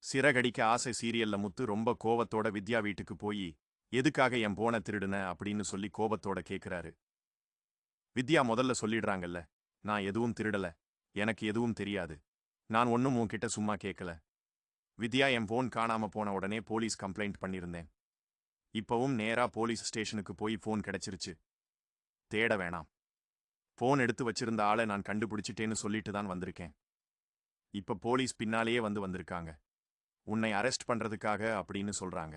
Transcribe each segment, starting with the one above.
சிறகடிக்க ஆசை சீரியல்ல முத்து ரொம்ப கோவத்தோட வித்யா வீட்டுக்கு போய் எதுக்காக என் போனை திருடுன அப்படின்னு சொல்லி கோபத்தோட கேக்குறாரு. வித்யா முதல்ல சொல்லிடுறாங்கல்ல, நான் எதுவும் திருடல, எனக்கு எதுவும் தெரியாது, நான் ஒன்னும் உன்கிட்ட சும்மா கேட்கல. வித்யா, என் போன் காணாம போன உடனே போலீஸ் கம்ப்ளைண்ட் பண்ணியிருந்தேன். இப்பவும் நேரா போலீஸ் ஸ்டேஷனுக்கு போய் போன் கிடைச்சிருச்சு. தேட வேணாம். போன் எடுத்து வச்சிருந்த ஆளை நான் கண்டுபிடிச்சிட்டேன்னு சொல்லிட்டு தான் வந்திருக்கேன். இப்ப போலீஸ் பின்னாலேயே வந்திருக்காங்க உன்னை அரெஸ்ட் பண்றதுக்காக அப்படின்னு சொல்றாங்க.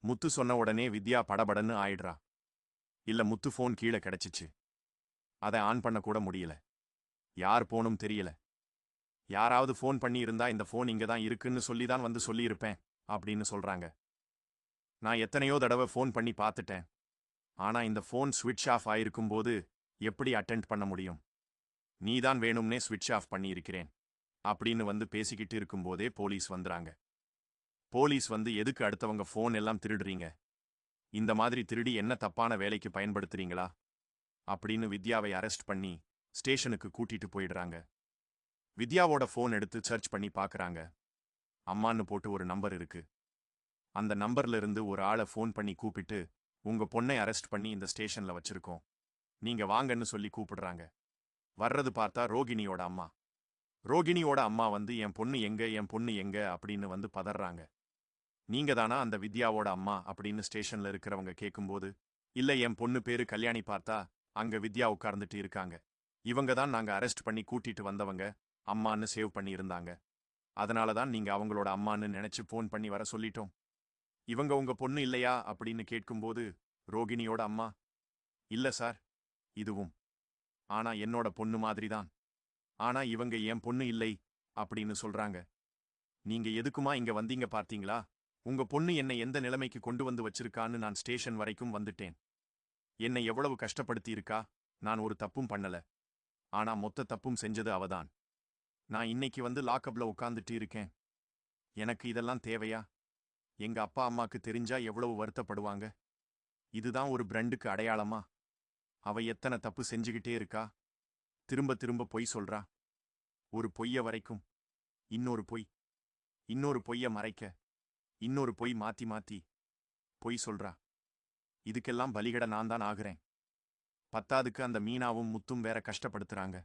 முத்து சொன்ன உடனே வித்யா படபடன்னு ஆயிடுறா. இல்ல, முத்து போன் கீழே கிடைச்சிச்சு, அதை ஆன் பண்ண கூட முடியல, யார் போனும் தெரியல, யாராவது போன் பண்ணி இருந்தா இந்த போன் இங்க தான் இருக்குன்னு சொல்லி தான் வந்து சொல்லியிருப்பேன் அப்படின்னு சொல்றாங்க. நான் எத்தனையோ தடவை போன் பண்ணி பார்த்துட்டேன், ஆனா இந்த போன் ஸ்விட்ச் ஆஃப் ஆயிருக்கும் போது எப்படி அட்டென்ட் பண்ண முடியும்? நீதான் வேணும்னே ஸ்விட்ச் ஆஃப் பண்ணி இருக்கிறேன் அப்படின்னு வந்து பேசிக்கிட்டு இருக்கும்போதே போலீஸ் வந்துறாங்க. போலீஸ் வந்து, எதுக்கு அடுத்தவங்க போன் எல்லாம் திருடுறீங்க, இந்த மாதிரி திருடி என்ன தப்பான வேலைக்கு பயன்படுத்துறீங்களா அப்படின்னு வித்யாவை அரெஸ்ட் பண்ணி ஸ்டேஷனுக்கு கூட்டிட்டு போயிடுறாங்க. வித்யாவோட போன் எடுத்து சர்ச் பண்ணி பார்க்கறாங்க. அம்மான்னு போட்டு ஒரு நம்பர் இருக்கு. அந்த நம்பர்ல இருந்து ஒரு ஆளை போன் பண்ணி கூப்பிட்டு, உங்க பொண்ணை அரெஸ்ட் பண்ணி இந்த ஸ்டேஷன்ல வச்சிருக்கோம், நீங்க வாங்கன்னு சொல்லி கூப்பிடுறாங்க. வர்றது பார்த்தா ரோகிணியோட அம்மா. ரோகிணியோட அம்மா வந்து, என் பொண்ணு எங்க, என் பொண்ணு எங்க அப்படின்னு வந்து பதறாங்க. நீங்க தானா அந்த வித்யாவோட அம்மா அப்படின்னு ஸ்டேஷன்ல இருக்கிறவங்க கேட்கும்போது, இல்ல, என் பொண்ணு பேரு கல்யாணி, பார்த்தா அங்க வித்யா உட்கார்ந்துட்டு இருக்காங்க, இவங்க தான் நாங்க அரெஸ்ட் பண்ணி கூட்டிட்டு வந்தவங்க, அம்மான்னு சேவ் பண்ணி இருந்தாங்க, அதனால தான் நீங்க அவங்களோட அம்மான்னு நினைச்சு போன் பண்ணி வர சொல்லிட்டோம். இவங்க உங்க பொண்ணு இல்லையா அப்படின்னு கேட்கும்போது ரோகிணியோட அம்மா, இல்ல சார், இதுவும் ஆனா என்னோட பொண்ணு மாதிரி தான், ஆனா இவங்க என் பொண்ணு இல்லை அப்படின்னு சொல்றாங்க. நீங்க எதுக்குமா இங்க வந்தீங்க பார்த்தீங்களா? உங்க பொண்ணு என்னை எந்த நிலைமைக்கு கொண்டு வந்து வச்சிருக்கான்னு நான் ஸ்டேஷன் வரைக்கும் வந்துட்டேன். என்னை எவ்வளவு கஷ்டப்படுத்தி இருக்கா. நான் ஒரு தப்பும் பண்ணல, ஆனா மொத்த தப்பும் செஞ்சது அவதான். நான் இன்னைக்கு வந்து லாக்கப்ல உட்கார்ந்துட்டு இருக்கேன். எனக்கு இதெல்லாம் தேவையா? எங்க அப்பா அம்மாக்கு தெரிஞ்சா எவ்வளவு வருத்தப்படுவாங்க. இதுதான் ஒரு பிரண்டுக்கு அடையாளமா? அவ எத்தனை தப்பு செஞ்சுகிட்டே இருக்கா. திரும்ப திரும்ப பொய் சொல்றா. ஒரு பொய்ய வரைக்கும் இன்னொரு பொய், இன்னொரு பொய்ய மறைக்க இன்னொரு பொய், மாத்தி மாத்தி பொய் சொல்றா. இதுக்கெல்லாம் பலிகட நான் தான் ஆகுறேன். பத்தாதுக்கு அந்த மீனாவும் முத்தும் வேற கஷ்டப்படுத்துறாங்க.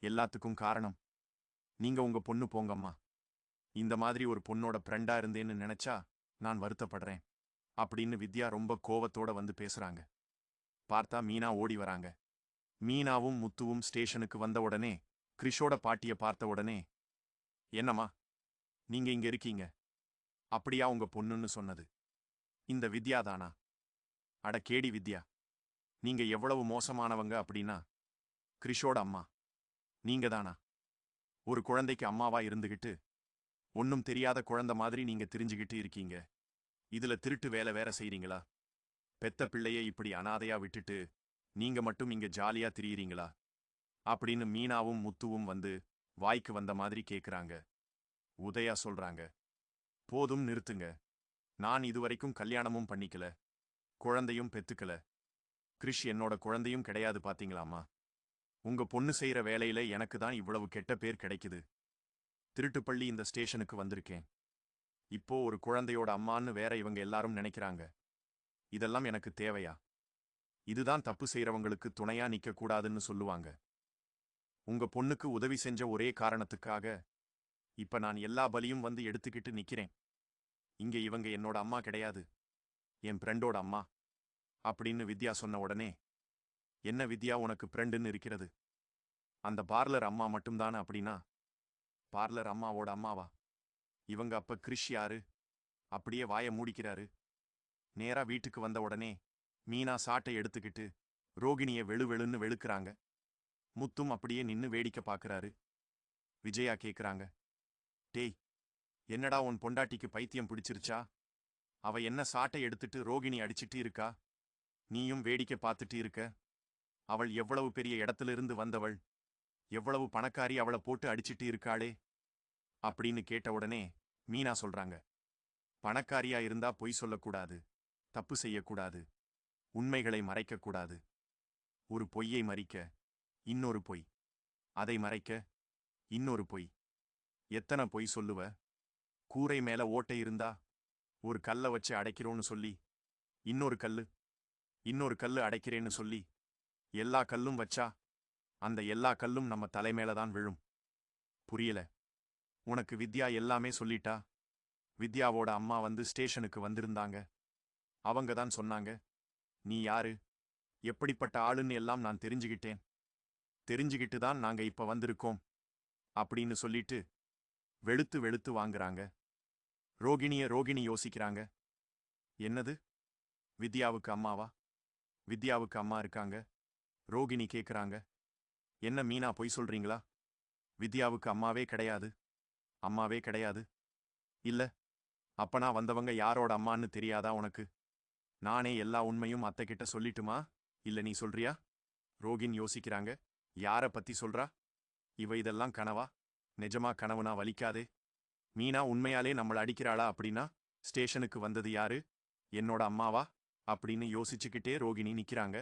எல்லாத்துக்கும் காரணம் நீங்க. உங்க பொண்ணு போங்கம்மா. இந்த மாதிரி ஒரு பொண்ணோட ஃப்ரெண்டா இருந்தேன்னு நினைச்சா நான் வருத்தப்படுறேன் அப்படின்னு வித்யா ரொம்ப கோவத்தோட வந்து பேசுறாங்க. பார்த்தா மீனா ஓடி வராங்க. மீனாவும் முத்துவும் ஸ்டேஷனுக்கு வந்த உடனே கிரிஷோட பாட்டிய பார்த்த உடனே, என்னம்மா, நீங்க இங்க இருக்கீங்க, அப்படியா உங்க பொண்ணுன்னு சொன்னது இந்த வித்யா தானா? அட கேடி வித்யா, நீங்க எவ்வளவு மோசமானவங்க அப்படின்னா கிரிஷோட அம்மா நீங்க தானா? ஒரு குழந்தைக்கு அம்மாவா இருந்துகிட்டு ஒன்னும் தெரியாத குழந்தை மாதிரி நீங்க தெரிஞ்சுகிட்டு இருக்கீங்க. இதுல திருட்டு வேலை வேற செய்றீங்களா? பெத்த பிள்ளைய இப்படி அனாதையா விட்டுட்டு நீங்க மட்டும் இங்க ஜாலியா திரியிறீங்களா அப்படின்னு மீனாவும் முத்துவும் வந்து வாய்க்கு வந்த மாதிரி கேக்குறாங்க. உதயா சொல்றாங்க, போதும் நிறுத்துங்க, நான் இதுவரைக்கும் கல்யாணமும் பண்ணிக்கல, குழந்தையும் பெத்துக்கல, கிரிஷ் என்னோட குழந்தையும் கிடையாது பாத்தீங்களாமா. உங்க பொண்ணு செய்யற வேலையில எனக்கு தான் இவ்வளவு கெட்ட பேர் கிடைக்குது. திருட்டுப்பள்ளி இந்த ஸ்டேஷனுக்கு வந்திருக்கேன். இப்போ ஒரு குழந்தையோட அம்மான்னு வேற இவங்க எல்லாரும் நினைக்கிறாங்க. இதெல்லாம் எனக்கு தேவையா? இதுதான் தப்பு செய்யறவங்களுக்கு துணையா நிக்க கூடாதுன்னு சொல்லுவாங்க. உங்க பொண்ணுக்கு உதவி செஞ்ச ஒரே காரணத்துக்காக இப்ப நான் எல்லா பலியும் வந்து எடுத்துக்கிட்டு நிக்கிறேன். இங்க இவங்க என்னோட அம்மா கிடையாது, என் ஃப்ரெண்டோட அம்மா அப்படின்னு வித்யா சொன்ன உடனே, என்ன வித்யா, உனக்கு ஃப்ரெண்டுன்னு இருக்கிறது? அந்த பார்லர் அம்மா மட்டும்தானே அப்படின்னா? பார்லர் அம்மாவோட அம்மாவா இவங்க? அப்ப கிரிஷ் யாரு? அப்படியே வாய மூடிக்கிறாரு. நேரா வீட்டுக்கு வந்த உடனே மீனா சாட்டை எடுத்துக்கிட்டு ரோகிணிய வெளுன்னு வெளுக்குறாங்க. முத்தும் அப்படியே நின்னு வேடிக்கை பார்க்கறாரு. விஜயா கேக்குறாங்க, டேய், என்னடா உன் பொண்டாட்டிக்கு பைத்தியம் பிடிச்சிருச்சா? அவ என்ன சாட்டை எடுத்துட்டு ரோகிணி அடிச்சிட்டு இருக்கா, நீயும் வேடிக்கை பார்த்துட்டு இருக்க? அவள் எவ்வளவு பெரிய இடத்திலிருந்து வந்தவள், எவ்வளவு பணக்காரி, அவளை போட்டு அடிச்சிட்டு இருக்காளே அப்படின்னு கேட்ட உடனே மீனா சொல்றாங்க, பணக்காரியா இருந்தா பொய் சொல்லக்கூடாது, தப்பு செய்யக்கூடாது, உண்மைகளை மறைக்கக்கூடாது. ஒரு பொய்யை மறைக்க இன்னொரு பொய், அதை மறைக்க இன்னொரு பொய். எத்தனை பொய் சொல்லுவ? கூரை மேல ஓட்டை இருந்தா ஒரு கல்ல வச்சு அடைக்கிறோன்னு சொல்லி இன்னொரு கல்லு இன்னொரு கல்லு அடைக்கிறேன்னு சொல்லி எல்லா கல்லும் வச்சா அந்த எல்லா கல்லும் நம்ம தலைமேல தான் விழும். புரியல? உனக்கு வித்யா எல்லாமே சொல்லிட்டா. வித்யாவோட அம்மா வந்து ஸ்டேஷனுக்கு வந்திருந்தாங்க. அவங்க தான் சொன்னாங்க, நீ யாரு, எப்படிப்பட்ட ஆளுன்னு எல்லாம் நான் தெரிஞ்சுகிட்டேன். தெரிஞ்சுகிட்டு தான் நாங்க இப்ப வந்திருக்கோம் அப்படின்னு சொல்லிட்டு வெளுத்து வெளுத்து வாங்குறாங்க. ரோகிணி யோசிக்கிறாங்க. என்னது, வித்யாவுக்கு அம்மாவா? வித்யாவுக்கு அம்மா இருக்காங்க? ரோகிணி கேக்குறாங்க. என்ன மீனா, பொய் சொல்றீங்களா? வித்யாவுக்கு அம்மாவே கிடையாது. அம்மாவே கிடையாது. இல்ல, அப்பனா வந்தவங்க யாரோட அம்மான்னு தெரியாதா உனக்கு? நானே எல்லா உண்மையும் அத்தை கிட்ட சொல்லிட்டுமா, இல்ல நீ சொல்றியா? ரோகின் யோசிக்கிறாங்க. யார பத்தி சொல்றா இவ? இதெல்லாம் கனவா? நிஜமா கனவுனா வலிக்காதே. மீனா உண்மையாலே நம்மள அடிக்கிறாளா அப்படின்னா? ஸ்டேஷனுக்கு வந்தது யாரு? என்னோட அம்மாவா அப்படின்னு யோசிச்சுக்கிட்டே ரோகிணி நிக்கிறாங்க.